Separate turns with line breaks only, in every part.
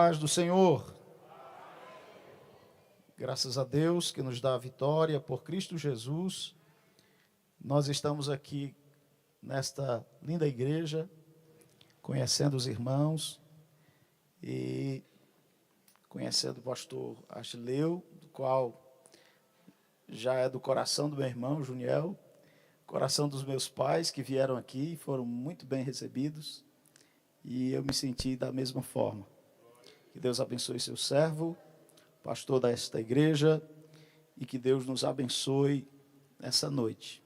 Paz do Senhor. Graças a Deus que nos dá a vitória por Cristo Jesus. Nós estamos aqui nesta linda igreja, conhecendo os irmãos e conhecendo o pastor Achileu, do qual já é do coração do meu irmão Juniel, coração dos meus pais que vieram aqui, foram muito bem recebidos e eu me senti da mesma forma. Que Deus abençoe seu servo, pastor desta igreja, e que Deus nos abençoe nessa noite.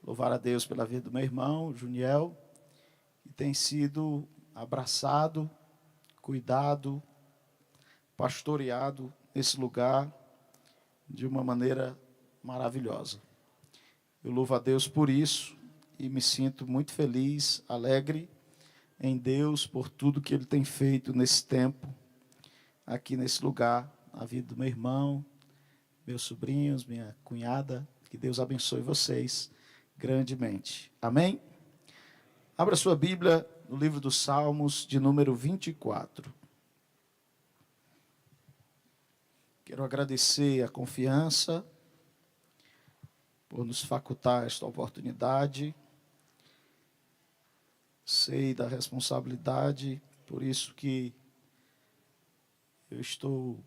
Louvar a Deus pela vida do meu irmão, Juniel, que tem sido abraçado, cuidado, pastoreado nesse lugar de uma maneira maravilhosa. Eu louvo a Deus por isso e me sinto muito feliz, alegre em Deus por tudo que Ele tem feito nesse tempo, aqui nesse lugar, a vida do meu irmão, meus sobrinhos, minha cunhada. Que Deus abençoe vocês grandemente. Amém? Abra sua Bíblia no livro dos Salmos, de número 24. Quero agradecer a confiança por nos facultar esta oportunidade. Sei da responsabilidade, por isso que eu estou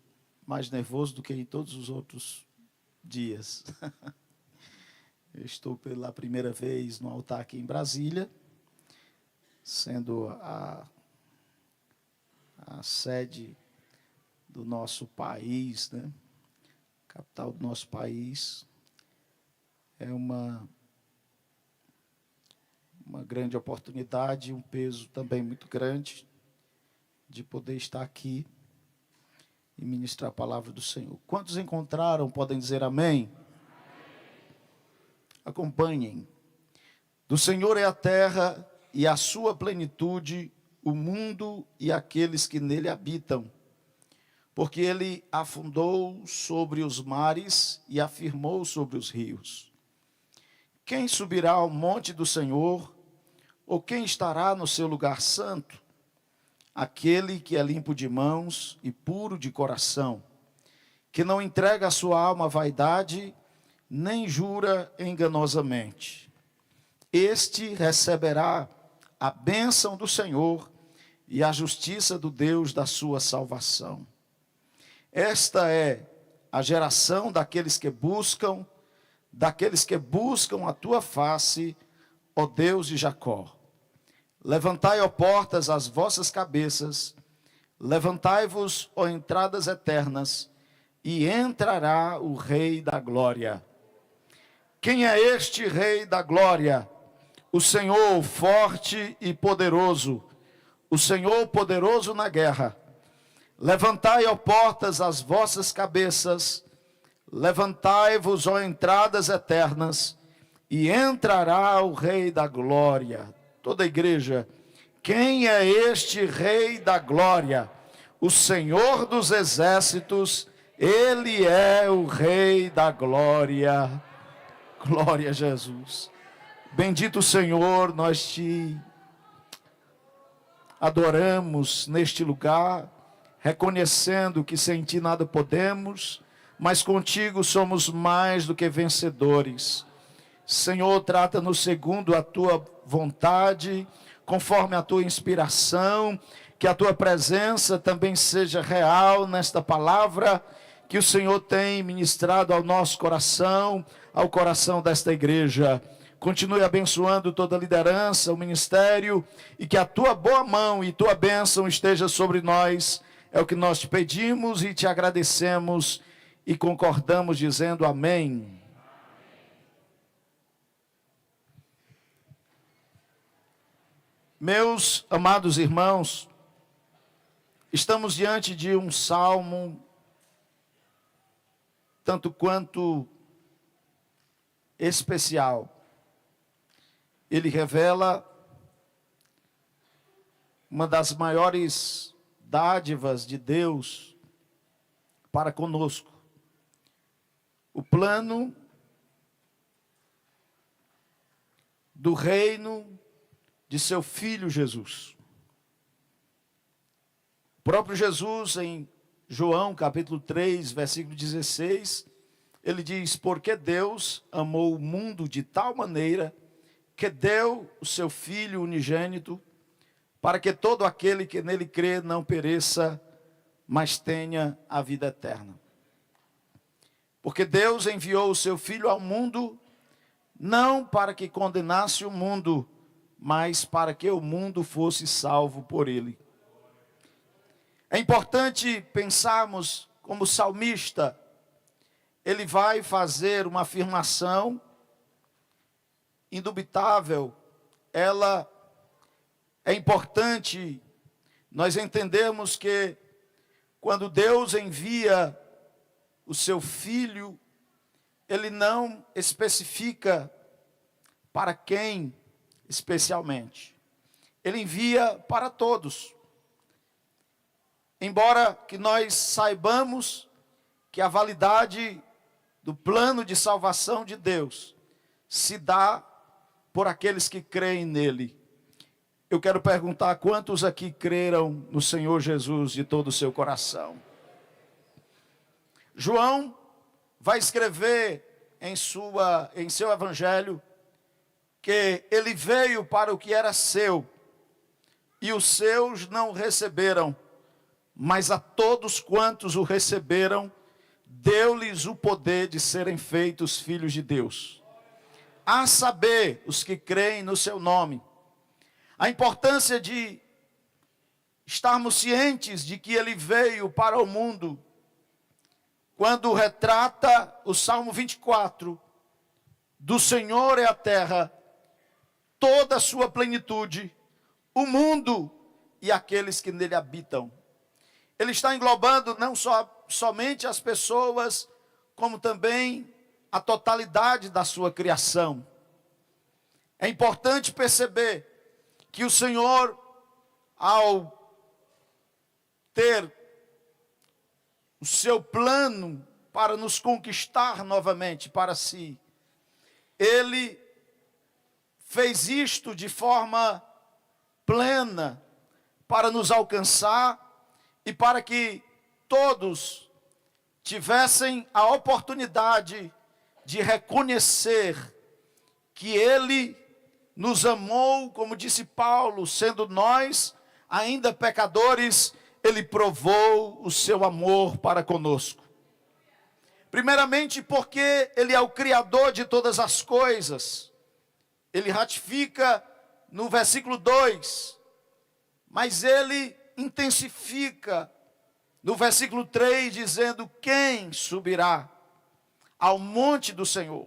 mais nervoso do que em todos os outros dias. Eu estou pela primeira vez no altar aqui em Brasília, sendo a sede do nosso país, né? Capital do nosso país. É uma grande oportunidade, um peso também muito grande de poder estar aqui e ministrar a palavra do Senhor. Quantos encontraram, podem dizer amém? Acompanhem. Do Senhor é a terra e a sua plenitude, o mundo e aqueles que nele habitam. Porque ele afundou sobre os mares e afirmou sobre os rios. Quem subirá ao monte do Senhor? Ou quem estará no seu lugar santo? Aquele que é limpo de mãos e puro de coração, que não entrega a sua alma à vaidade, nem jura enganosamente. Este receberá a bênção do Senhor e a justiça do Deus da sua salvação. Esta é a geração daqueles que buscam a tua face, ó Deus de Jacó. Levantai, ó portas, as vossas cabeças, levantai-vos, ó entradas eternas, e entrará o Rei da Glória. Quem é este Rei da Glória? O Senhor forte e poderoso, o Senhor poderoso na guerra. Levantai, ó portas, as vossas cabeças, levantai-vos, ó entradas eternas, e entrará o Rei da Glória. Toda a igreja, quem é este Rei da Glória? O Senhor dos exércitos, Ele é o Rei da Glória. Glória a Jesus. Bendito Senhor, nós te adoramos neste lugar, reconhecendo que sem ti nada podemos, mas contigo somos mais do que vencedores. Senhor, trata-nos segundo a tua vontade, conforme a tua inspiração, que a tua presença também seja real nesta palavra que o Senhor tem ministrado ao nosso coração, ao coração desta igreja. Continue abençoando toda a liderança, o ministério, e que a tua boa mão e tua bênção esteja sobre nós. É o que nós te pedimos e te agradecemos e concordamos dizendo amém. Meus amados irmãos, estamos diante de um salmo tanto quanto especial. Ele revela uma das maiores dádivas de Deus para conosco. O plano do reino de seu Filho Jesus. próprio Jesus, em João capítulo 3, versículo 16, ele diz: porque Deus amou o mundo de tal maneira que deu o seu Filho unigênito, para que todo aquele que nele crê não pereça, mas tenha a vida eterna. Porque Deus enviou o seu Filho ao mundo, não para que condenasse o mundo, mas para que o mundo fosse salvo por ele. É importante pensarmos como o salmista, ele vai fazer uma afirmação indubitável. Ela é importante nós entendermos que quando Deus envia o seu Filho, ele não especifica para quem especialmente. Ele envia para todos. Embora que nós saibamos que a validade do plano de salvação de Deus se dá por aqueles que creem nele. Eu quero perguntar: quantos aqui creram no Senhor Jesus de todo o seu coração? João vai escrever em seu evangelho que ele veio para o que era seu, e os seus não receberam, mas a todos quantos o receberam, deu-lhes o poder de serem feitos filhos de Deus. A saber, os que creem no seu nome. A importância de estarmos cientes de que ele veio para o mundo, quando retrata o Salmo 24, do Senhor é a terra, toda a sua plenitude, o mundo e aqueles que nele habitam. Ele está englobando não somente as pessoas, como também a totalidade da sua criação. É importante perceber que o Senhor, ao ter o seu plano para nos conquistar novamente para si, ele fez isto de forma plena para nos alcançar e para que todos tivessem a oportunidade de reconhecer que ele nos amou, como disse Paulo, sendo nós ainda pecadores, ele provou o seu amor para conosco. Primeiramente porque ele é o Criador de todas as coisas. Ele ratifica no versículo 2, mas ele intensifica no versículo 3, dizendo: quem subirá ao monte do Senhor?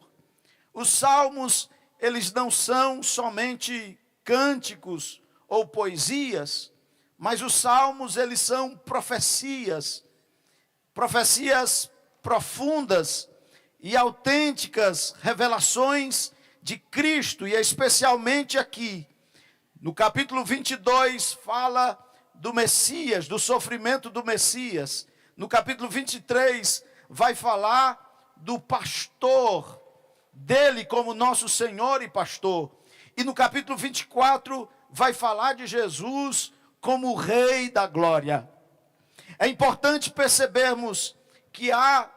Os salmos, eles não são somente cânticos ou poesias, mas os salmos, eles são profecias profundas e autênticas revelações de Cristo, e especialmente aqui, no capítulo 22, fala do Messias, do sofrimento do Messias. No capítulo 23, vai falar do pastor, dele como nosso Senhor e pastor. E no capítulo 24, vai falar de Jesus como o Rei da Glória. É importante percebermos que há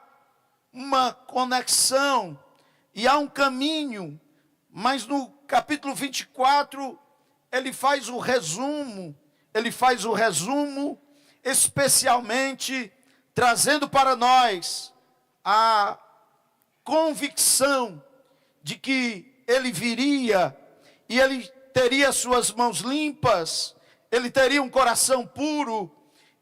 uma conexão e há um caminho, mas no capítulo 24, ele faz o resumo especialmente trazendo para nós a convicção de que ele viria e ele teria suas mãos limpas, ele teria um coração puro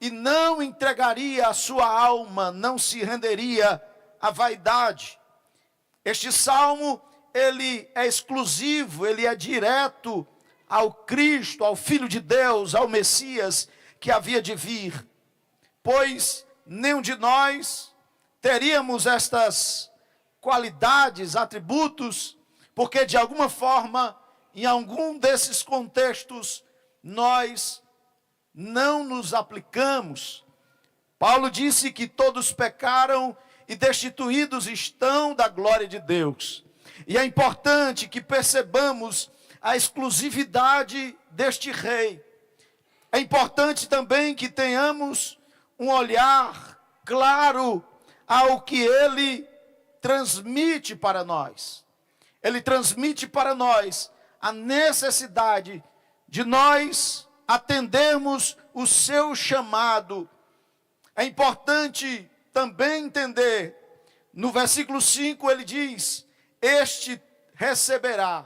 e não entregaria a sua alma, não se renderia à vaidade. Este salmo, ele é exclusivo, ele é direto ao Cristo, ao Filho de Deus, ao Messias que havia de vir. Pois nenhum de nós teríamos estas qualidades, atributos, porque de alguma forma, em algum desses contextos, nós não nos aplicamos. Paulo disse que todos pecaram e destituídos estão da glória de Deus. E é importante que percebamos a exclusividade deste rei. É importante também que tenhamos um olhar claro ao que ele transmite para nós. Ele transmite para nós a necessidade de nós atendermos o seu chamado. É importante também entender, no versículo 5 ele diz: este receberá.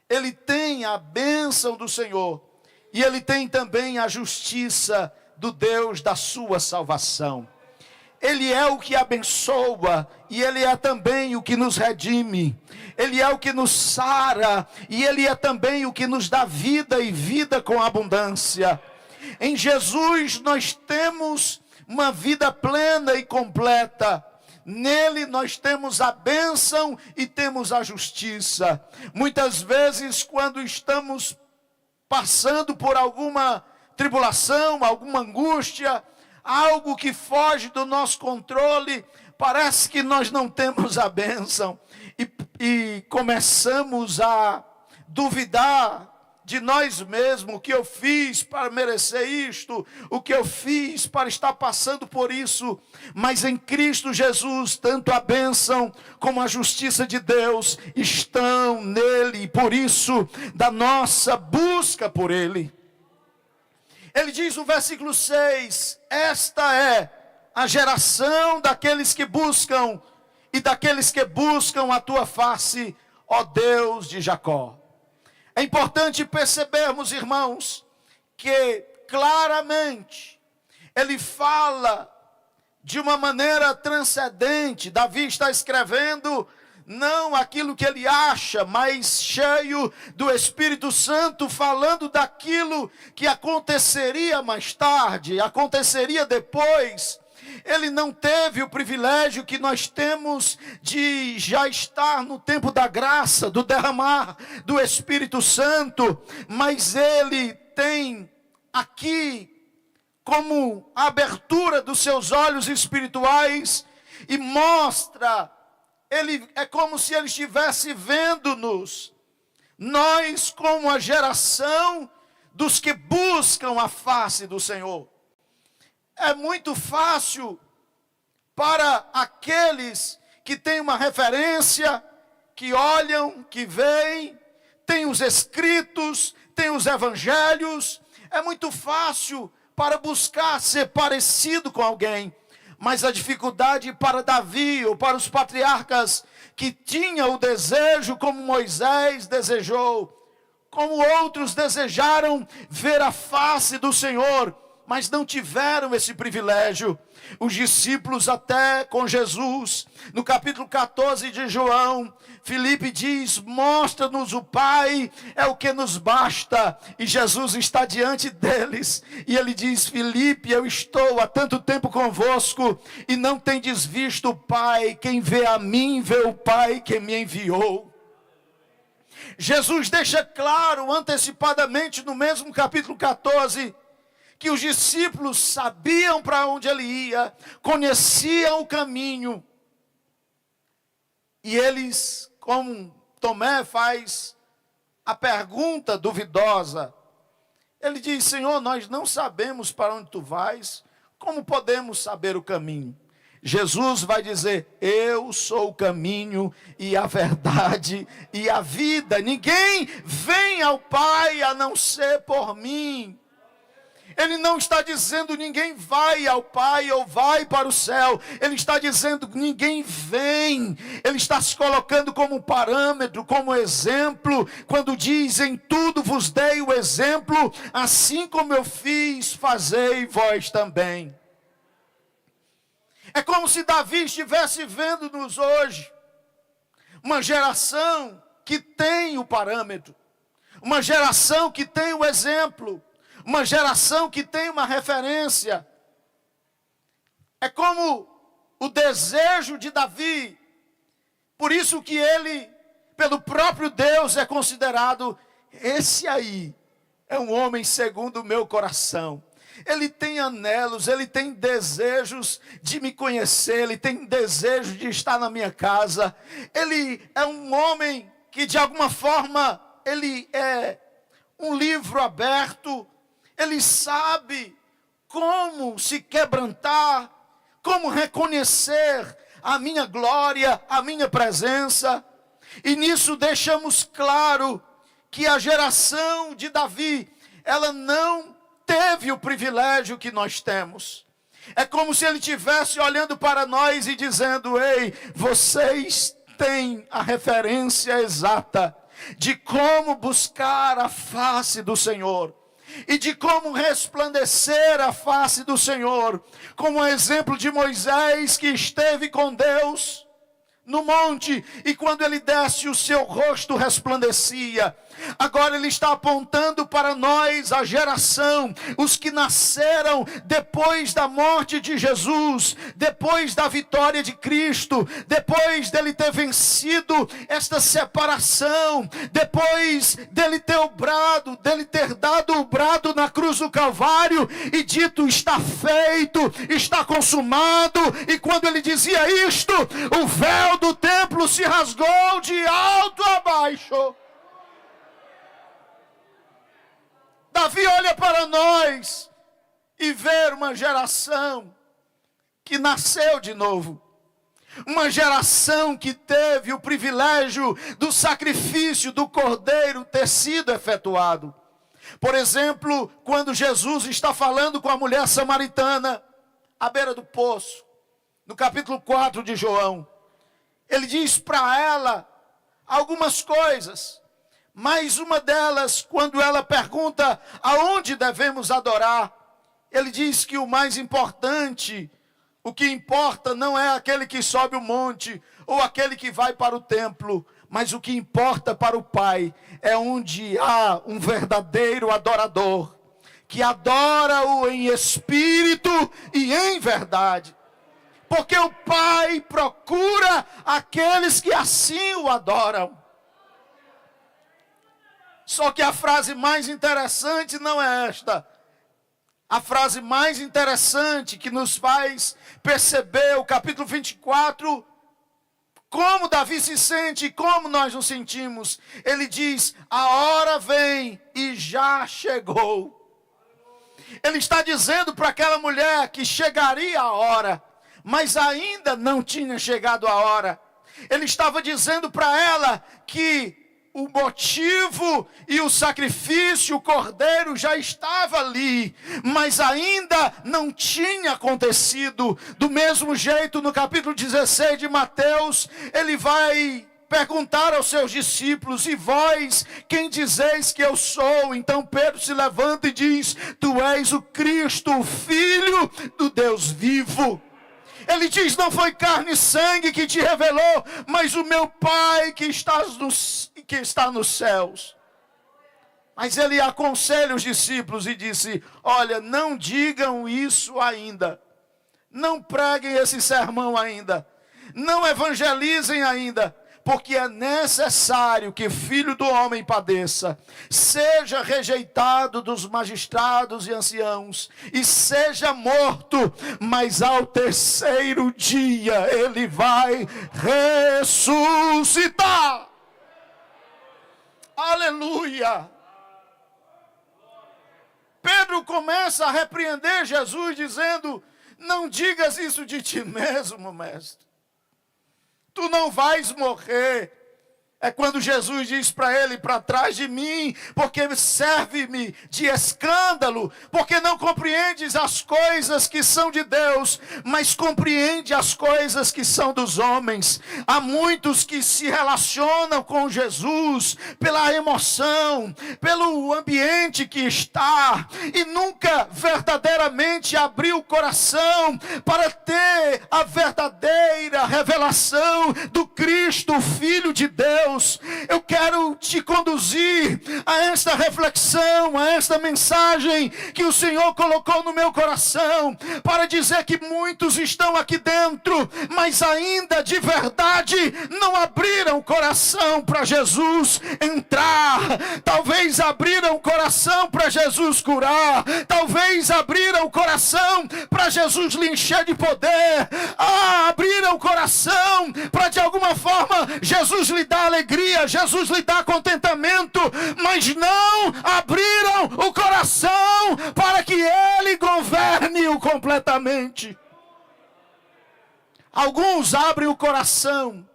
Ele tem a bênção do Senhor e ele tem também a justiça do Deus da sua salvação. Ele é o que abençoa e ele é também o que nos redime. Ele é o que nos sara e ele é também o que nos dá vida e vida com abundância. Em Jesus nós temos uma vida plena e completa. Nele nós temos a bênção e temos a justiça. Muitas vezes, quando estamos passando por alguma tribulação, alguma angústia, algo que foge do nosso controle, parece que nós não temos a bênção. E começamos a duvidar de nós mesmos, o que eu fiz para merecer isto, o que eu fiz para estar passando por isso. Mas em Cristo Jesus, tanto a bênção como a justiça de Deus estão nele, e por isso, da nossa busca por ele. Ele diz no versículo 6, esta é a geração daqueles que buscam, e daqueles que buscam a tua face, ó Deus de Jacó. É importante percebermos, irmãos, que claramente ele fala de uma maneira transcendente. Davi está escrevendo não aquilo que ele acha, mas cheio do Espírito Santo, falando daquilo que aconteceria mais tarde, aconteceria depois. Ele não teve o privilégio que nós temos de já estar no tempo da graça, do derramar do Espírito Santo, mas ele tem aqui como a abertura dos seus olhos espirituais e mostra, ele é como se ele estivesse vendo-nos, nós como a geração dos que buscam a face do Senhor. É muito fácil para aqueles que têm uma referência, que olham, que veem, têm os escritos, têm os evangelhos. É muito fácil para buscar ser parecido com alguém. Mas a dificuldade para Davi ou para os patriarcas que tinham o desejo como Moisés desejou, como outros desejaram ver a face do Senhor, mas não tiveram esse privilégio. Os discípulos até com Jesus, no capítulo 14 de João, Filipe diz, mostra-nos o Pai, é o que nos basta. E Jesus está diante deles, e ele diz, Filipe, eu estou há tanto tempo convosco, e não tendes visto o Pai. Quem vê a mim, vê o Pai que me enviou. Jesus deixa claro, antecipadamente, no mesmo capítulo 14, que os discípulos sabiam para onde ele ia, conheciam o caminho. E eles, como Tomé faz a pergunta duvidosa, ele diz, Senhor, nós não sabemos para onde tu vais, como podemos saber o caminho? Jesus vai dizer, eu sou o caminho e a verdade e a vida. Ninguém vem ao Pai a não ser por mim. Ele não está dizendo ninguém vai ao Pai ou vai para o céu. Ele está dizendo ninguém vem. Ele está se colocando como parâmetro, como exemplo. Quando diz em tudo vos dei o exemplo, assim como eu fiz, fazei vós também. É como se Davi estivesse vendo-nos hoje. Uma geração que tem o parâmetro. Uma geração que tem o exemplo. Uma geração que tem uma referência. É como o desejo de Davi. Por isso que ele, pelo próprio Deus, é considerado, esse aí é um homem segundo o meu coração. Ele tem anelos, ele tem desejos de me conhecer, ele tem desejo de estar na minha casa. Ele é um homem que de alguma forma, ele é um livro aberto. Ele sabe como se quebrantar, como reconhecer a minha glória, a minha presença. E nisso deixamos claro que a geração de Davi, ela não teve o privilégio que nós temos. É como se ele estivesse olhando para nós e dizendo: ei, vocês têm a referência exata de como buscar a face do Senhor e de como resplandecer a face do Senhor, como o exemplo de Moisés, que esteve com Deus no monte, e quando ele desce, o seu rosto resplandecia. Agora ele está apontando para nós, a geração, os que nasceram depois da morte de Jesus, depois da vitória de Cristo, depois dele ter vencido esta separação, depois dele ter dado o brado na cruz do Calvário e dito: está feito, está consumado. E quando ele dizia isto, o véu do templo se rasgou de alto a baixo. Davi olha para nós e vê uma geração que nasceu de novo. Uma geração que teve o privilégio do sacrifício do cordeiro ter sido efetuado. Por exemplo, quando Jesus está falando com a mulher samaritana à beira do poço, no capítulo 4 de João, ele diz para ela algumas coisas. Mas uma delas, quando ela pergunta aonde devemos adorar, ele diz que o mais importante, o que importa não é aquele que sobe o monte ou aquele que vai para o templo, mas o que importa para o Pai é onde há um verdadeiro adorador, que adora-o em espírito e em verdade. Porque o Pai procura aqueles que assim o adoram. Só que a frase mais interessante não é esta. A frase mais interessante que nos faz perceber o capítulo 24, como Davi se sente e como nós nos sentimos. Ele diz: a hora vem e já chegou. Ele está dizendo para aquela mulher que chegaria a hora, mas ainda não tinha chegado a hora. Ele estava dizendo para ela que o motivo e o sacrifício, o cordeiro já estava ali, mas ainda não tinha acontecido. Do mesmo jeito, no capítulo 16 de Mateus, ele vai perguntar aos seus discípulos: e vós, quem dizeis que eu sou? Então Pedro se levanta e diz: tu és o Cristo, o Filho do Deus vivo. Ele diz: não foi carne e sangue que te revelou, mas o meu Pai que está nos céus. Mas ele aconselha os discípulos e disse: olha, não digam isso ainda. Não preguem esse sermão ainda. Não evangelizem ainda. Porque é necessário que Filho do Homem padeça, seja rejeitado dos magistrados e anciãos, e seja morto, mas ao terceiro dia ele vai ressuscitar. Aleluia! Pedro começa a repreender Jesus dizendo: não digas isso de ti mesmo, mestre. Tu não vais morrer. É quando Jesus diz para ele: para trás de mim, porque serve-me de escândalo, porque não compreendes as coisas que são de Deus, mas compreende as coisas que são dos homens. Há muitos que se relacionam com Jesus pela emoção, pelo ambiente que está, e nunca verdadeiramente abriu o coração para ter a verdadeira revelação do Cristo, o Filho de Deus. Eu quero te conduzir a esta reflexão, a esta mensagem que o Senhor colocou no meu coração, para dizer que muitos estão aqui dentro, mas ainda de verdade não abriram o coração para Jesus entrar. Talvez abriram o coração para Jesus curar, talvez abriram o coração para Jesus lhe encher de poder, abriram o coração para de alguma forma Jesus lhe dar alegria, Jesus lhe dá contentamento, mas não abriram o coração para que Ele governe-o completamente. Alguns abrem o coração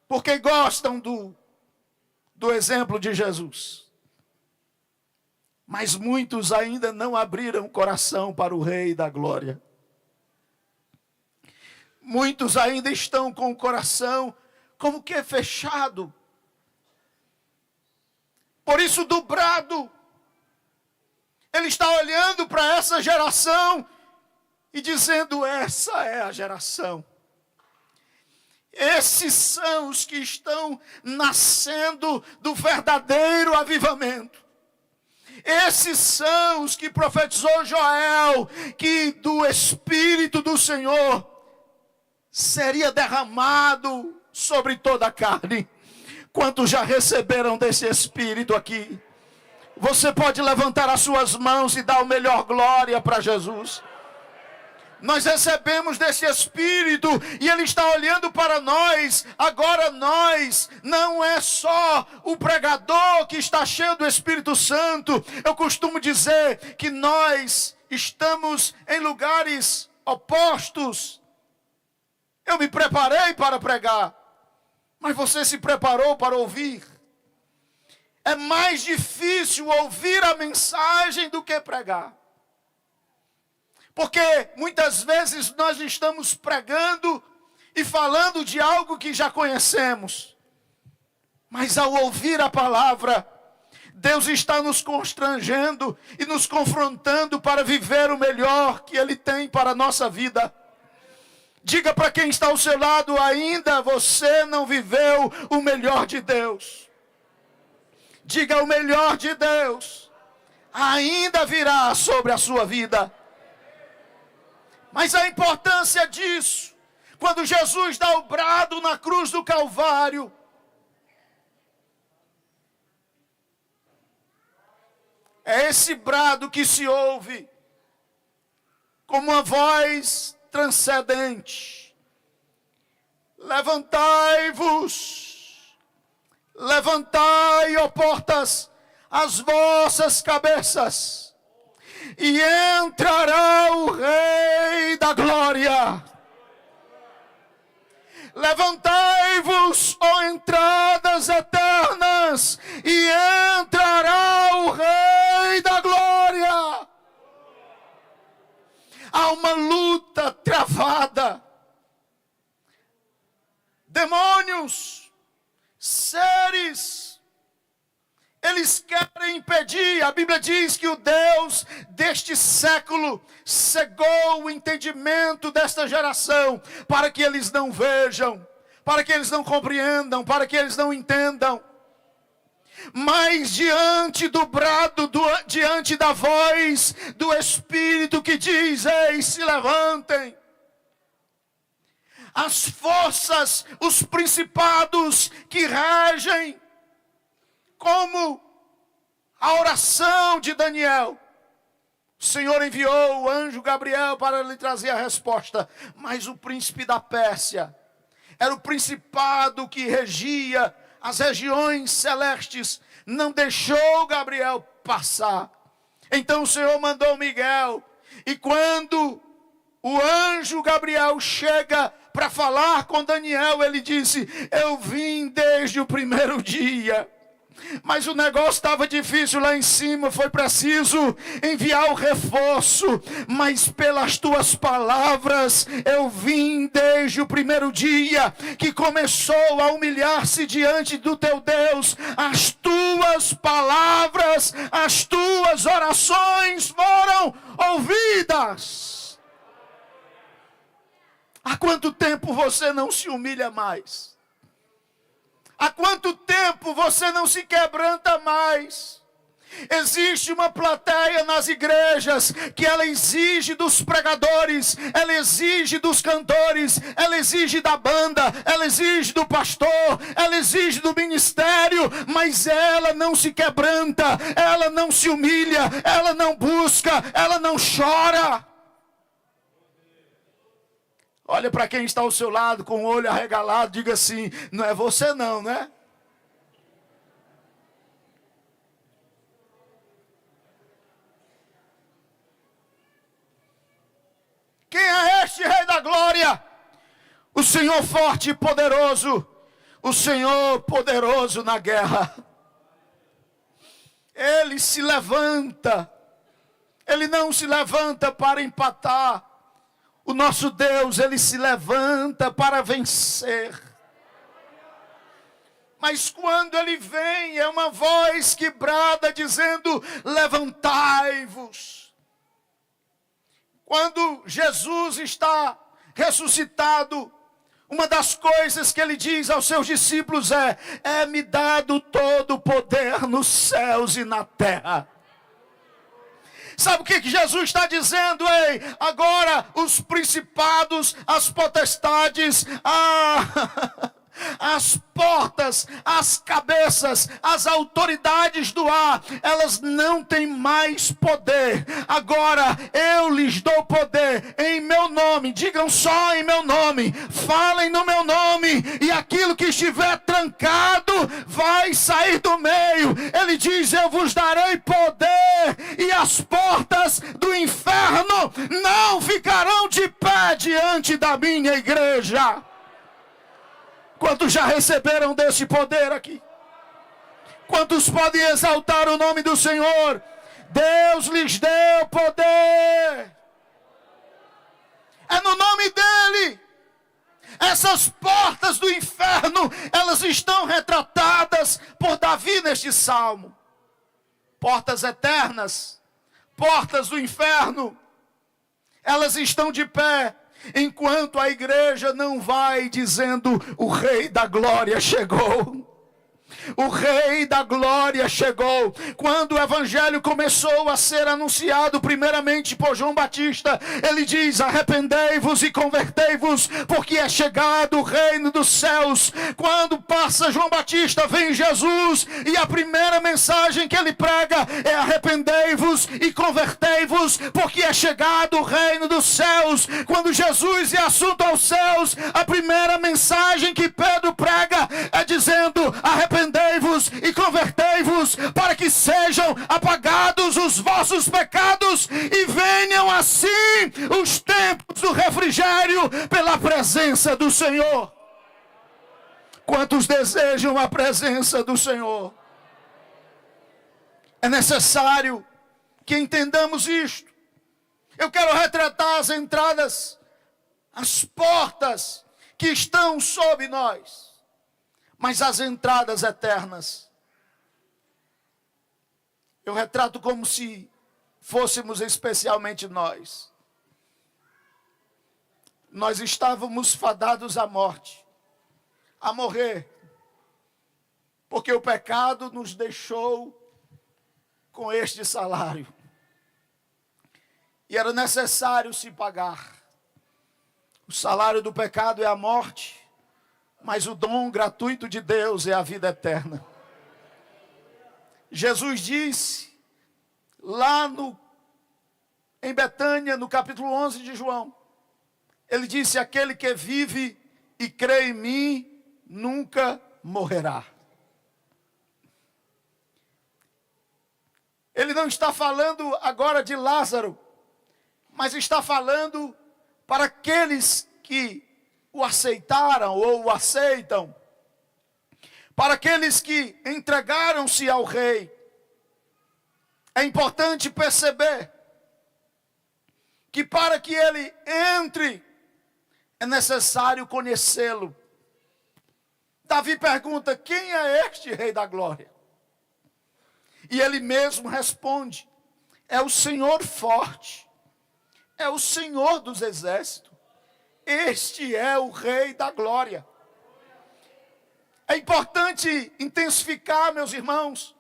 porque gostam do exemplo de Jesus. Mas muitos ainda não abriram o coração para o Rei da Glória. Muitos ainda estão com o coração como que fechado. Por isso, dobrado. Ele está olhando para essa geração e dizendo: essa é a geração. Esses são os que estão nascendo do verdadeiro avivamento. Esses são os que profetizou Joel, que do Espírito do Senhor seria derramado sobre toda a carne. Quantos já receberam desse Espírito aqui? Você pode levantar as suas mãos e dar o melhor glória para Jesus. Nós recebemos desse Espírito e Ele está olhando para nós. Agora nós, não é só o pregador que está cheio do Espírito Santo. Eu costumo dizer que nós estamos em lugares opostos. Eu me preparei para pregar, mas você se preparou para ouvir. É mais difícil ouvir a mensagem do que pregar. Porque muitas vezes nós estamos pregando e falando de algo que já conhecemos. Mas ao ouvir a palavra, Deus está nos constrangendo e nos confrontando para viver o melhor que Ele tem para a nossa vida. Diga para quem está ao seu lado: ainda você não viveu o melhor de Deus. Diga: o melhor de Deus ainda virá sobre a sua vida. Mas a importância disso, quando Jesus dá o brado na cruz do Calvário, é esse brado que se ouve como uma voz transcendente: levantai-vos, levantai, ó portas, as vossas cabeças, e entrará o Rei da Glória. Levantai-vos, ó entradas eternas, e entrará o Rei da Glória. Há uma luta travada. Demônios, seres, eles querem impedir. A Bíblia diz que o Deus deste século cegou o entendimento desta geração, para que eles não vejam, para que eles não compreendam, para que eles não entendam. Mas diante do brado, diante da voz do Espírito que diz: ei, se levantem, as forças, os principados que regem, como a oração de Daniel, o Senhor enviou o anjo Gabriel para lhe trazer a resposta. Mas o príncipe da Pérsia era o principado que regia as regiões celestes, não deixou Gabriel passar. Então o Senhor mandou Miguel, e quando o anjo Gabriel chega para falar com Daniel, ele disse: eu vim desde o primeiro dia, mas o negócio estava difícil lá em cima, foi preciso enviar o reforço, mas pelas tuas palavras eu vim desde o primeiro dia que começou a humilhar-se diante do teu Deus. As tuas palavras, as tuas orações foram ouvidas. Há quanto tempo você não se humilha mais? Há quanto tempo você não se quebranta mais? Existe uma plateia nas igrejas que ela exige dos pregadores, ela exige dos cantores, ela exige da banda, ela exige do pastor, ela exige do ministério, mas ela não se quebranta, ela não se humilha, ela não busca, ela não chora. Olha para quem está ao seu lado com o olho arregalado, diga assim: não é você não, né? Quem é este Rei da Glória? O Senhor forte e poderoso, o Senhor poderoso na guerra. Ele se levanta, Ele não se levanta para empatar. O nosso Deus, Ele se levanta para vencer. Mas quando Ele vem, é uma voz que brada dizendo: levantai-vos. Quando Jesus está ressuscitado, uma das coisas que Ele diz aos seus discípulos é-me dado todo o poder nos céus e na terra. Sabe o que Jesus está dizendo? Ei, agora os principados, as potestades, as portas, as cabeças, as autoridades do ar, elas não têm mais poder. Agora eu lhes dou poder em meu nome. Digam só em meu nome, falem no meu nome, e aquilo que estiver trancado vai sair do meio. Ele diz: eu vos darei poder, e as portas do inferno não ficarão de pé diante da minha igreja. Quantos já receberam desse poder aqui? Quantos podem exaltar o nome do Senhor? Deus lhes deu poder. É no nome dEle. Essas portas do inferno, elas estão retratadas por Davi neste salmo. Portas eternas, portas do inferno, elas estão de pé. Enquanto a igreja não vai dizendo: o Rei da Glória chegou. O Rei da Glória chegou. Quando o Evangelho começou a ser anunciado primeiramente por João Batista, ele diz: arrependei-vos e convertei-vos, porque é chegado o reino dos céus. Quando passa João Batista, vem Jesus, e a primeira mensagem que ele prega é: arrependei-vos e convertei-vos, porque é chegado o reino dos céus. Quando Jesus é assunto aos céus, a primeira mensagem que Pedro prega é dizendo: arrependei-vos e convertei-vos, para que sejam apagados os vossos pecados e venham assim os tempos do refrigério pela presença do Senhor. Quantos desejam a presença do Senhor? É necessário que entendamos isto. Eu quero retratar as entradas, as portas que estão sob nós, mas as entradas eternas, eu retrato como se fôssemos especialmente nós. Nós estávamos fadados à morte, a morrer, porque o pecado nos deixou com este salário. E era necessário se pagar. O salário do pecado é a morte, mas o dom gratuito de Deus é a vida eterna. Jesus disse, lá em Betânia, no capítulo 11 de João, ele disse: aquele que vive e crê em mim, nunca morrerá. Ele não está falando agora de Lázaro, mas está falando para aqueles que o aceitaram ou o aceitam, para aqueles que entregaram-se ao Rei. É importante perceber que para que ele entre, é necessário conhecê-lo. Davi pergunta: quem é este Rei da Glória? E ele mesmo responde: é o Senhor forte, é o Senhor dos exércitos. Este é o Rei da Glória. É importante intensificar, meus irmãos.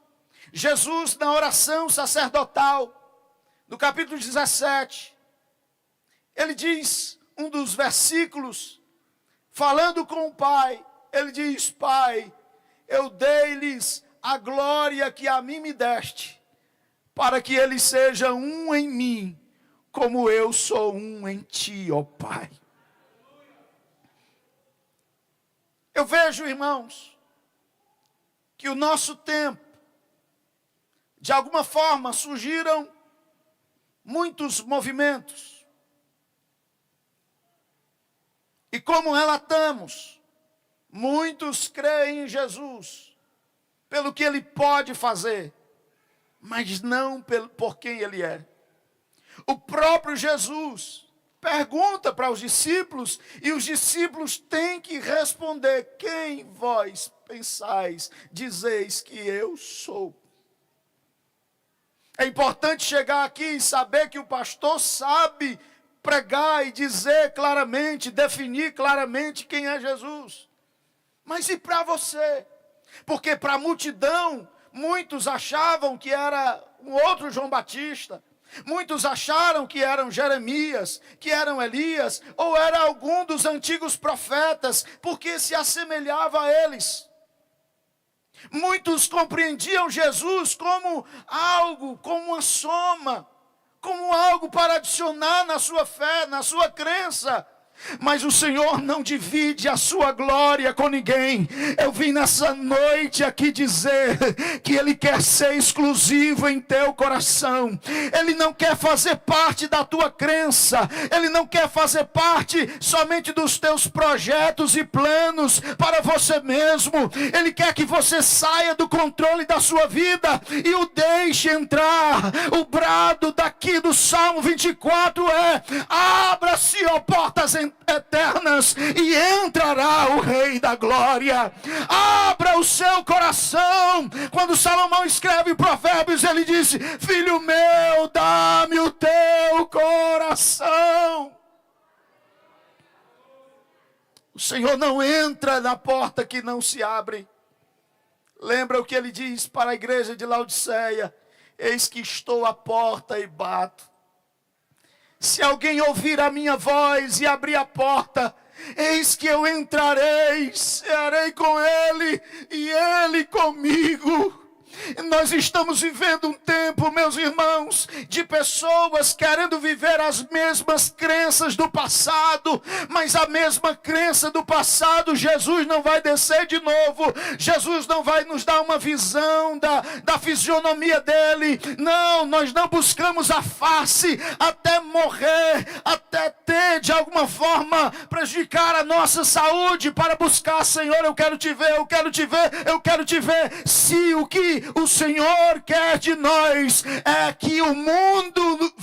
Jesus, na oração sacerdotal, no capítulo 17, ele diz, um dos versículos, falando com o Pai, ele diz: Pai, eu dei-lhes a glória que a mim me deste, para que eles sejam um em mim, como eu sou um em ti, ó Pai. Eu vejo, irmãos, que o nosso tempo, de alguma forma, surgiram muitos movimentos. E como relatamos, muitos creem em Jesus pelo que Ele pode fazer, mas não por quem Ele é. O próprio Jesus pergunta para os discípulos, e os discípulos têm que responder: quem vós pensais, dizeis que eu sou? É importante chegar aqui e saber que o pastor sabe pregar e dizer claramente, definir claramente quem é Jesus. Mas e para você? Porque para a multidão, muitos achavam que era um outro João Batista. Muitos acharam que eram Jeremias, que eram Elias, ou era algum dos antigos profetas, porque se assemelhava a eles. Muitos compreendiam Jesus como algo, como uma soma, como algo para adicionar na sua fé, na sua crença. Mas o Senhor não divide a sua glória com ninguém. Eu vim nessa noite aqui dizer que Ele quer ser exclusivo em teu coração. Ele não quer fazer parte da tua crença. Ele não quer fazer parte somente dos teus projetos e planos para você mesmo. Ele quer que você saia do controle da sua vida e o deixe entrar. O brado daqui do Salmo 24 é: abra-se, ó portas eternas, e entrará o Rei da Glória. Abra o seu coração. Quando Salomão escreve Provérbios, ele disse: filho meu, dá-me o teu coração. O Senhor não entra na porta que não se abre. Lembra o que ele diz para a igreja de Laodiceia: eis que estou à porta e bato. Se alguém ouvir a minha voz e abrir a porta, eis que eu entrarei, cearei com ele e ele comigo. Nós estamos vivendo um tempo, meus irmãos, de pessoas querendo viver as mesmas crenças do passado, mas a mesma crença do passado, Jesus não vai descer de novo, Jesus não vai nos dar uma visão da fisionomia dele. Não, nós não buscamos a face até morrer, até ter de alguma forma prejudicar a nossa saúde para buscar: Senhor, eu quero te ver, eu quero te ver, eu quero te ver. Se o que o Senhor quer de nós é que o mundo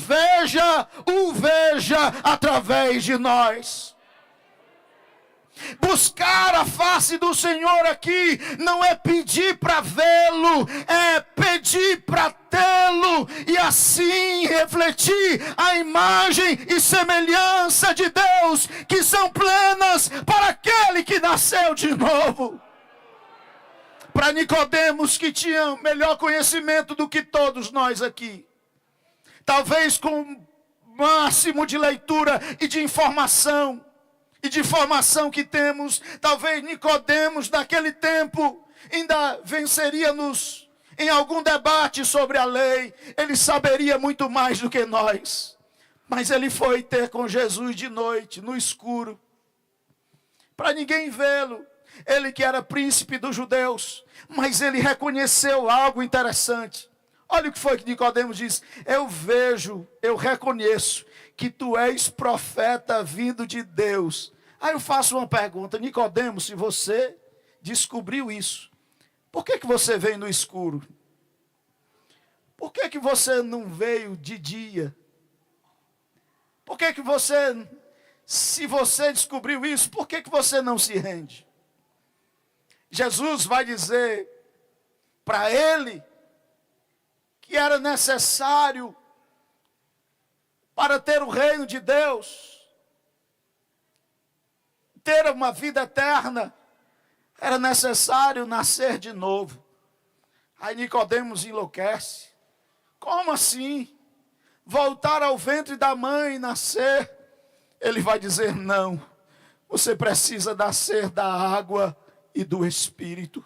o veja através de nós. Buscar a face do Senhor aqui não é pedir para vê-lo, é pedir para tê-lo e assim refletir a imagem e semelhança de Deus, que são plenas para aquele que nasceu de novo. Para Nicodemos, que tinha melhor conhecimento do que todos nós aqui, talvez com o máximo de leitura e de informação, e de formação que temos, talvez Nicodemos naquele tempo ainda venceria-nos em algum debate sobre a lei. Ele saberia muito mais do que nós, mas ele foi ter com Jesus de noite, no escuro, para ninguém vê-lo. Ele que era príncipe dos judeus, mas ele reconheceu algo interessante. Olha o que foi que Nicodemos disse: eu reconheço que tu és profeta vindo de Deus. Aí eu faço uma pergunta: Nicodemos, se você descobriu isso, por que você veio no escuro? Por que você não veio de dia? Por que você, se você descobriu isso, por que você não se rende? Jesus vai dizer para ele que era necessário, para ter o reino de Deus, ter uma vida eterna, era necessário nascer de novo. Aí Nicodemos enlouquece. Como assim? Voltar ao ventre da mãe e nascer? Ele vai dizer: não, você precisa nascer da água e do Espírito.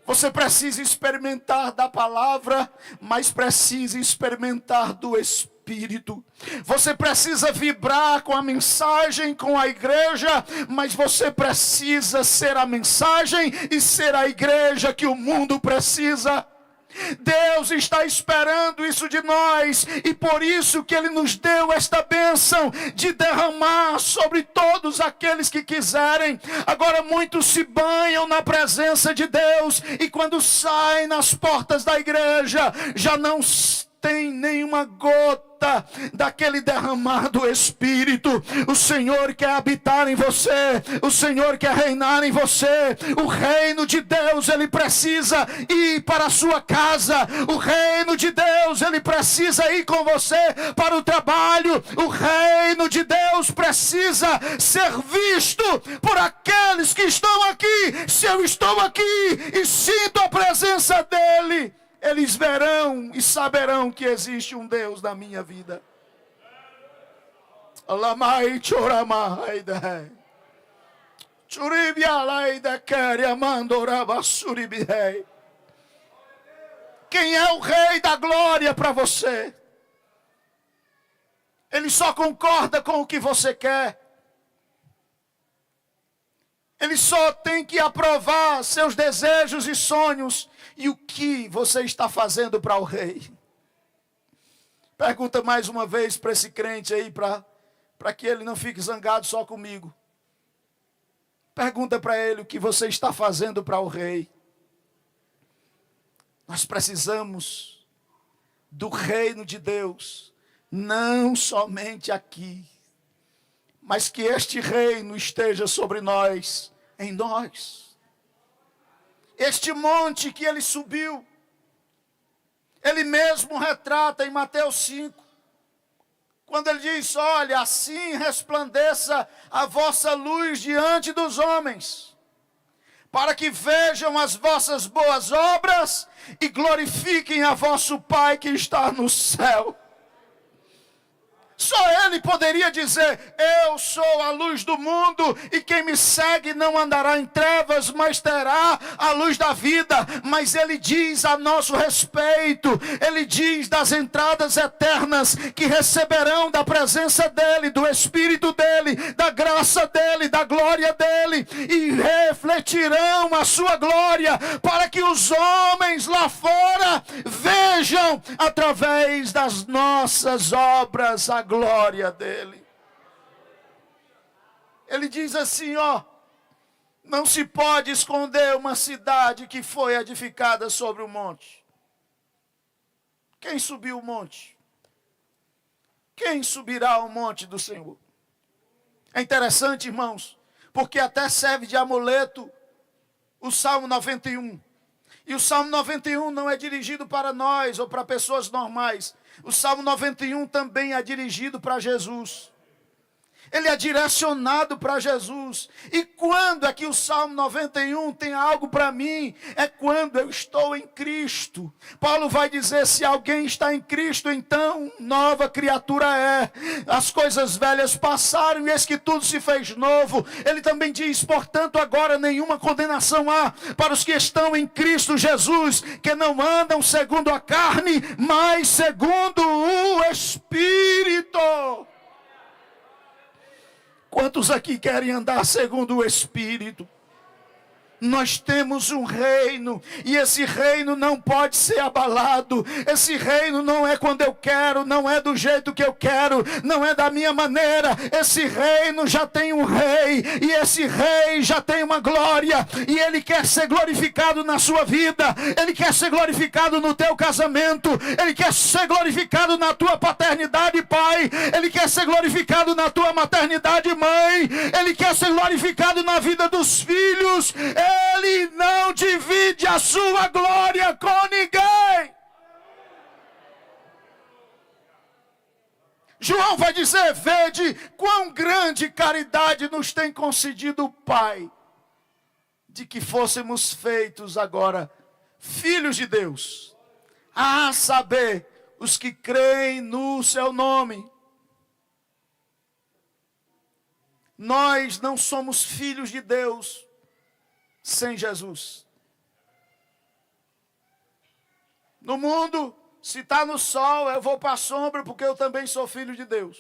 Você precisa experimentar da palavra, mas precisa experimentar do Espírito. Espírito. Você precisa vibrar com a mensagem, com a igreja, mas você precisa ser a mensagem e ser a igreja que o mundo precisa. Deus está esperando isso de nós, e por isso que Ele nos deu esta bênção de derramar sobre todos aqueles que quiserem. Agora muitos se banham na presença de Deus, e quando saem nas portas da igreja, já não tem nenhuma gota daquele derramado Espírito. O Senhor quer habitar em você, o Senhor quer reinar em você. O reino de Deus, ele precisa ir para a sua casa. O reino de Deus, ele precisa ir com você para o trabalho. O reino de Deus precisa ser visto por aqueles que estão aqui. Se eu estou aqui e sinto a presença dele, eles verão e saberão que existe um Deus na minha vida. Quem é o Rei da Glória para você? Ele só concorda com o que você quer. Ele só tem que aprovar seus desejos e sonhos. E o que você está fazendo para o Rei? Pergunta mais uma vez para esse crente aí, para que ele não fique zangado só comigo. Pergunta para ele o que você está fazendo para o Rei. Nós precisamos do reino de Deus, não somente aqui, mas que este reino esteja sobre nós, em nós. Este monte que ele subiu, ele mesmo retrata em Mateus 5, quando ele diz: olha, assim resplandeça a vossa luz diante dos homens, para que vejam as vossas boas obras e glorifiquem a vosso Pai que está no céu. Só ele poderia dizer: eu sou a luz do mundo, e quem me segue não andará em trevas, mas terá a luz da vida. Mas ele diz a nosso respeito, ele diz das entradas eternas que receberão da presença dele, do Espírito dele, da graça dele, da glória dele, e refletirão a sua glória, para que os homens lá fora vejam através das nossas obras a glória dele. Ele diz assim, ó: não se pode esconder uma cidade que foi edificada sobre o monte. Quem subiu o monte? Quem subirá ao monte do Senhor? É interessante, irmãos, porque até serve de amuleto o Salmo 91. E o Salmo 91 não é dirigido para nós ou para pessoas normais. O Salmo 91 também é dirigido para Jesus. Ele é direcionado para Jesus. E quando é que o Salmo 91 tem algo para mim? É quando eu estou em Cristo. Paulo vai dizer: se alguém está em Cristo, então nova criatura é. As coisas velhas passaram e eis que tudo se fez novo. Ele também diz: portanto agora nenhuma condenação há para os que estão em Cristo Jesus, que não andam segundo a carne, mas segundo o Espírito. Quantos aqui querem andar segundo o Espírito? Nós temos um reino, e esse reino não pode ser abalado. Esse reino não é quando eu quero, não é do jeito que eu quero, não é da minha maneira. Esse reino já tem um rei, e esse rei já tem uma glória, e ele quer ser glorificado na sua vida, ele quer ser glorificado no teu casamento, ele quer ser glorificado na tua paternidade, pai, ele quer ser glorificado na tua maternidade, mãe, ele quer ser glorificado na vida dos filhos. Ele não divide a sua glória com ninguém. João vai dizer: vede quão grande caridade nos tem concedido o Pai, de que fôssemos feitos agora filhos de Deus, a saber, os que creem no seu nome. Nós não somos filhos de Deus sem Jesus. No mundo, se está no sol, eu vou para a sombra, porque eu também sou filho de Deus.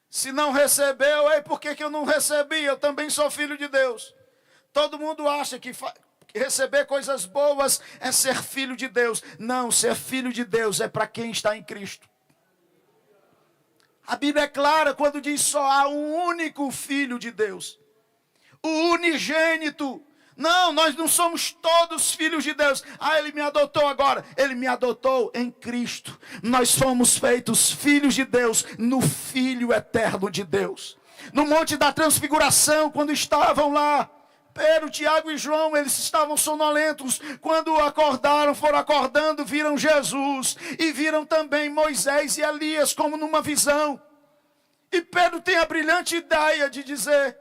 Se não recebeu, por que eu não recebi? Eu também sou filho de Deus. Todo mundo acha que receber coisas boas é ser filho de Deus. Não, ser filho de Deus é para quem está em Cristo. A Bíblia é clara quando diz só há um único filho de Deus. O unigênito. Não, nós não somos todos filhos de Deus. Ele me adotou agora. Ele me adotou em Cristo. Nós fomos feitos filhos de Deus no Filho eterno de Deus. No Monte da Transfiguração, quando estavam lá, Pedro, Tiago e João, eles estavam sonolentos. Quando acordaram, foram acordando, viram Jesus. E viram também Moisés e Elias, como numa visão. E Pedro tem a brilhante ideia de dizer: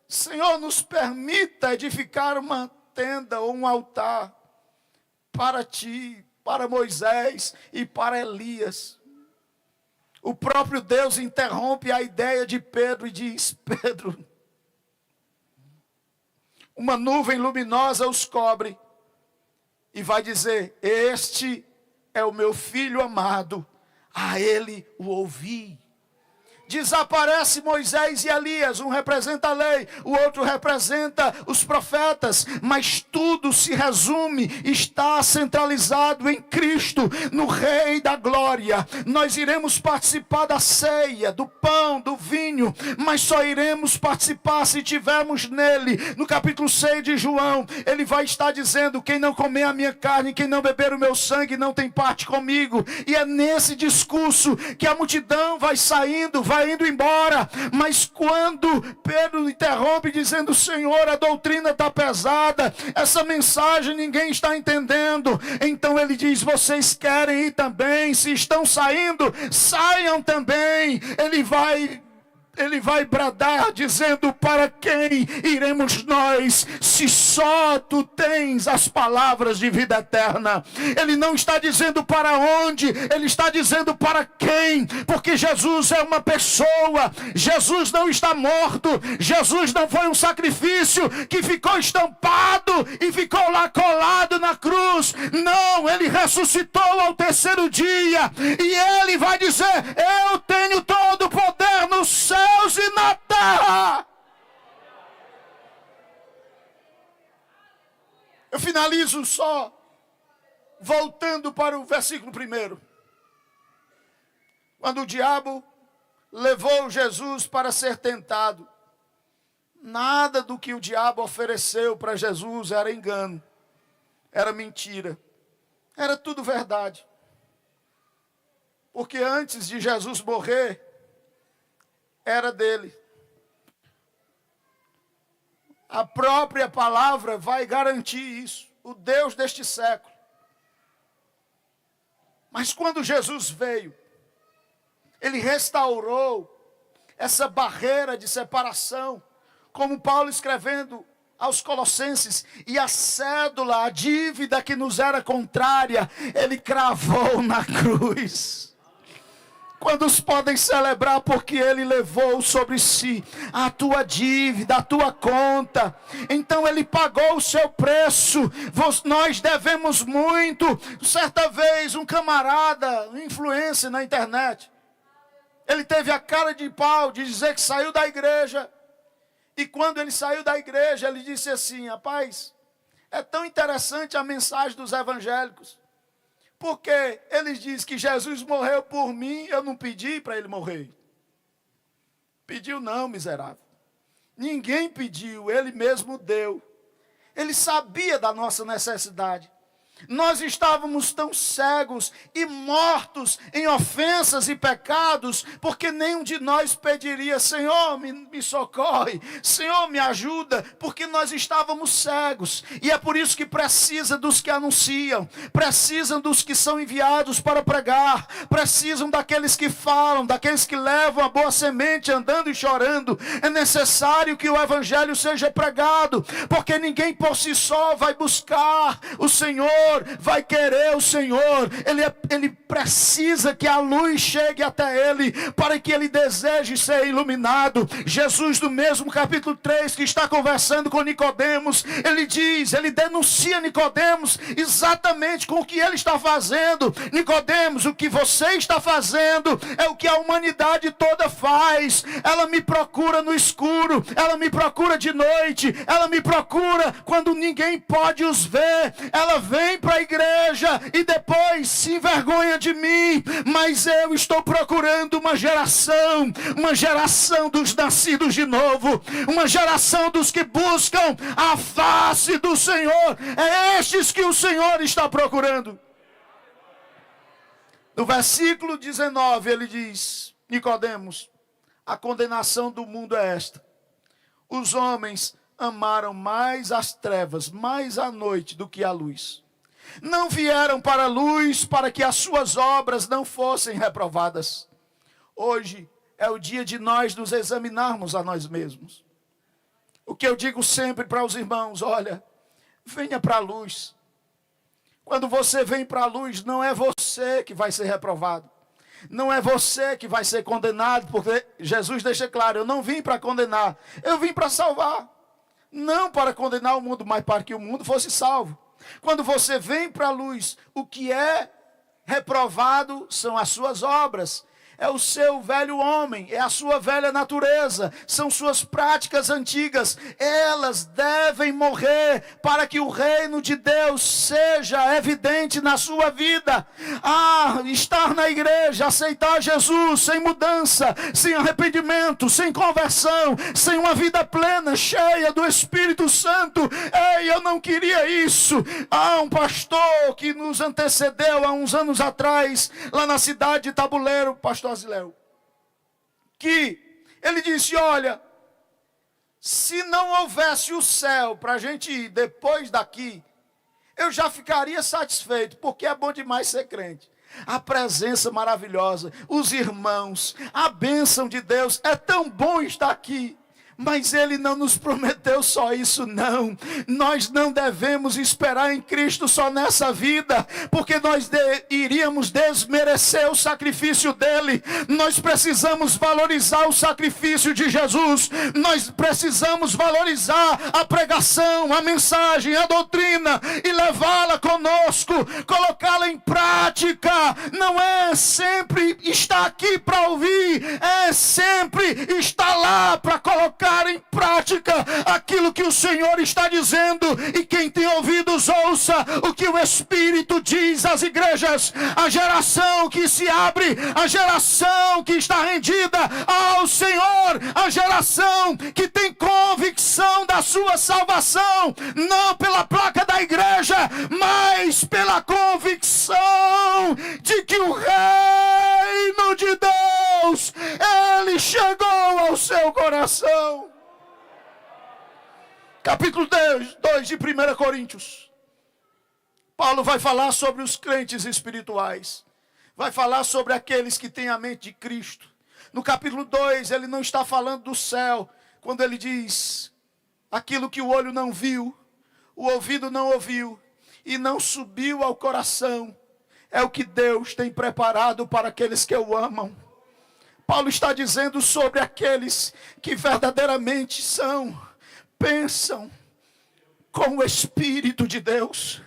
Senhor, nos permita edificar uma tenda ou um altar para ti, para Moisés e para Elias. O próprio Deus interrompe a ideia de Pedro e diz: Pedro, uma nuvem luminosa os cobre e vai dizer: este é o meu filho amado, a ele o ouvi. Desaparece Moisés e Elias, um representa a lei, o outro representa os profetas, mas tudo se resume, está centralizado em Cristo, no Rei da Glória. Nós iremos participar da ceia, do pão, do vinho, mas só iremos participar se tivermos nele. No capítulo 6 de João, ele vai estar dizendo: quem não comer a minha carne, quem não beber o meu sangue, não tem parte comigo. E é nesse discurso que a multidão vai saindo, vai indo embora. Mas quando Pedro interrompe dizendo: Senhor, a doutrina está pesada, essa mensagem ninguém está entendendo, então ele diz: vocês querem ir também? Se estão saindo, saiam também. Ele vai bradar dizendo: para quem iremos nós, se só tu tens as palavras de vida eterna? Ele não está dizendo para onde, ele está dizendo para quem, porque Jesus é uma pessoa. Jesus não está morto, Jesus não foi um sacrifício que ficou estampado e ficou lá colado na cruz. Não, ele ressuscitou ao terceiro dia, e ele vai dizer: eu tenho todo o poder no céu e na terra. Eu finalizo só voltando para o versículo 1. Quando o diabo levou Jesus para ser tentado, nada do que o diabo ofereceu para Jesus era engano, era mentira, era tudo verdade. Porque antes de Jesus morrer, era dele. A própria palavra vai garantir isso. O Deus deste século. Mas quando Jesus veio, ele restaurou essa barreira de separação, como Paulo escrevendo aos Colossenses, e a cédula, a dívida que nos era contrária, ele cravou na cruz. Quantos podem celebrar porque ele levou sobre si a tua dívida, a tua conta? Então ele pagou o seu preço. Nós devemos muito. Certa vez um camarada, influencer na internet, ele teve a cara de pau de dizer que saiu da igreja. E quando ele saiu da igreja, ele disse assim: rapaz, é tão interessante a mensagem dos evangélicos. Porque eles dizem que Jesus morreu por mim, eu não pedi para ele morrer. Pediu não, miserável. Ninguém pediu, ele mesmo deu. Ele sabia da nossa necessidade. Nós estávamos tão cegos e mortos em ofensas e pecados, porque nenhum de nós pediria: Senhor, me socorre, Senhor, me ajuda, porque nós estávamos cegos. E é por isso que precisa dos que anunciam, precisam dos que são enviados para pregar, precisam daqueles que falam, daqueles que levam a boa semente andando e chorando. É necessário que o evangelho seja pregado, porque ninguém por si só vai buscar o Senhor, vai querer o Senhor. precisa que a luz chegue até ele, para que ele deseje ser iluminado. Jesus, no mesmo capítulo 3, que está conversando com Nicodemos, ele denuncia Nicodemos exatamente com o que ele está fazendo. Nicodemos, o que você está fazendo é o que a humanidade toda faz. Ela me procura no escuro, ela me procura de noite, ela me procura quando ninguém pode os ver. Ela vem para a igreja e depois se envergonha de mim, mas eu estou procurando uma geração dos nascidos de novo, uma geração dos que buscam a face do Senhor. É estes que o Senhor está procurando. No versículo 19 ele diz: Nicodemos, a condenação do mundo é esta: os homens amaram mais as trevas, mais a noite do que a luz. Não vieram para a luz para que as suas obras não fossem reprovadas. Hoje é o dia de nós nos examinarmos a nós mesmos. O que eu digo sempre para os irmãos: olha, venha para a luz. Quando você vem para a luz, não é você que vai ser reprovado. Não é você que vai ser condenado, porque Jesus deixa claro: eu não vim para condenar, eu vim para salvar. Não para condenar o mundo, mas para que o mundo fosse salvo. Quando você vem para a luz, o que é reprovado são as suas obras. É o seu velho homem, é a sua velha natureza, são suas práticas antigas. Elas devem morrer para que o reino de Deus seja evidente na sua vida. Estar na igreja, aceitar Jesus sem mudança, sem arrependimento, sem conversão, sem uma vida plena, cheia do Espírito Santo. Ei, eu não queria isso. Um pastor que nos antecedeu há uns anos atrás, lá na cidade de Tabuleiro, pastor Aziléu, que ele disse: olha, se não houvesse o céu para a gente ir depois daqui, eu já ficaria satisfeito, porque é bom demais ser crente. A presença maravilhosa, os irmãos, a bênção de Deus, é tão bom estar aqui. Mas Ele não nos prometeu só isso, não. Nós não devemos esperar em Cristo só nessa vida, porque nós iríamos desmerecer o sacrifício dEle. Nós precisamos valorizar o sacrifício de Jesus. Nós precisamos valorizar a pregação, a mensagem, a doutrina e levá-la conosco, colocá-la em prática. Não é sempre estar aqui para ouvir, é sempre estar lá para colocar em prática aquilo que o Senhor está dizendo. E quem tem ouvidos, ouça o que o Espírito diz às igrejas. A geração que se abre, a geração que está rendida ao Senhor, a geração que tem convicção da sua salvação, não pela placa da igreja, mas pela convicção de que o reino de Deus, Ele chegou ao seu coração. Capítulo 2 de 1 Coríntios. Paulo vai falar sobre os crentes espirituais. Vai falar sobre aqueles que têm a mente de Cristo. No capítulo 2, ele não está falando do céu, quando ele diz: aquilo que o olho não viu, o ouvido não ouviu, e não subiu ao coração, é o que Deus tem preparado para aqueles que o amam. Paulo está dizendo sobre aqueles que verdadeiramente pensam com o Espírito de Deus,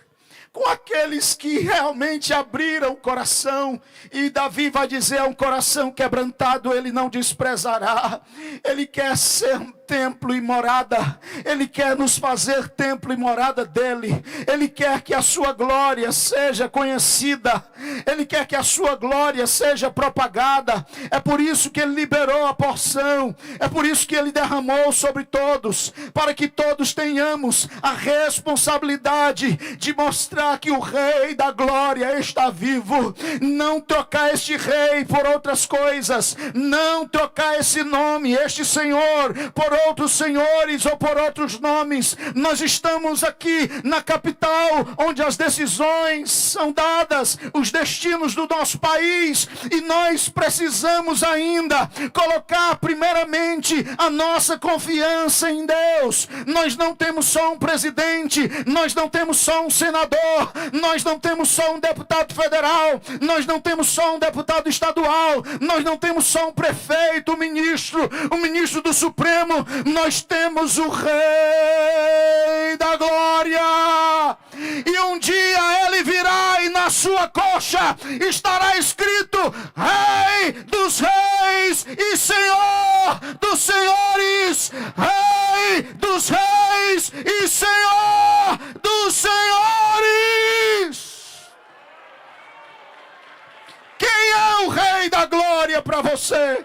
com aqueles que realmente abriram o coração. E Davi vai dizer: um coração quebrantado Ele não desprezará. Ele quer ser templo e morada. Ele quer nos fazer templo e morada dele. Ele quer que a sua glória seja conhecida. Ele quer que a sua glória seja propagada. É por isso que ele liberou a porção. É por isso que ele derramou sobre todos, para que todos tenhamos a responsabilidade de mostrar que o Rei da Glória está vivo. Não trocar este Rei por outras coisas. Não trocar esse nome, este Senhor, por outros senhores ou por outros nomes. Nós estamos aqui na capital, onde as decisões são dadas, os destinos do nosso país, e nós precisamos ainda colocar primeiramente somente a nossa confiança em Deus. Nós não temos só um presidente, nós não temos só um senador, nós não temos só um deputado federal, nós não temos só um deputado estadual, nós não temos só um prefeito, um ministro do Supremo, nós temos o Rei da Glória. E um dia ele virá e na sua coxa estará escrito: Rei dos Reis e Senhor dos Senhores, Rei dos Reis e Senhor dos Senhores. Quem é o Rei da Glória para você?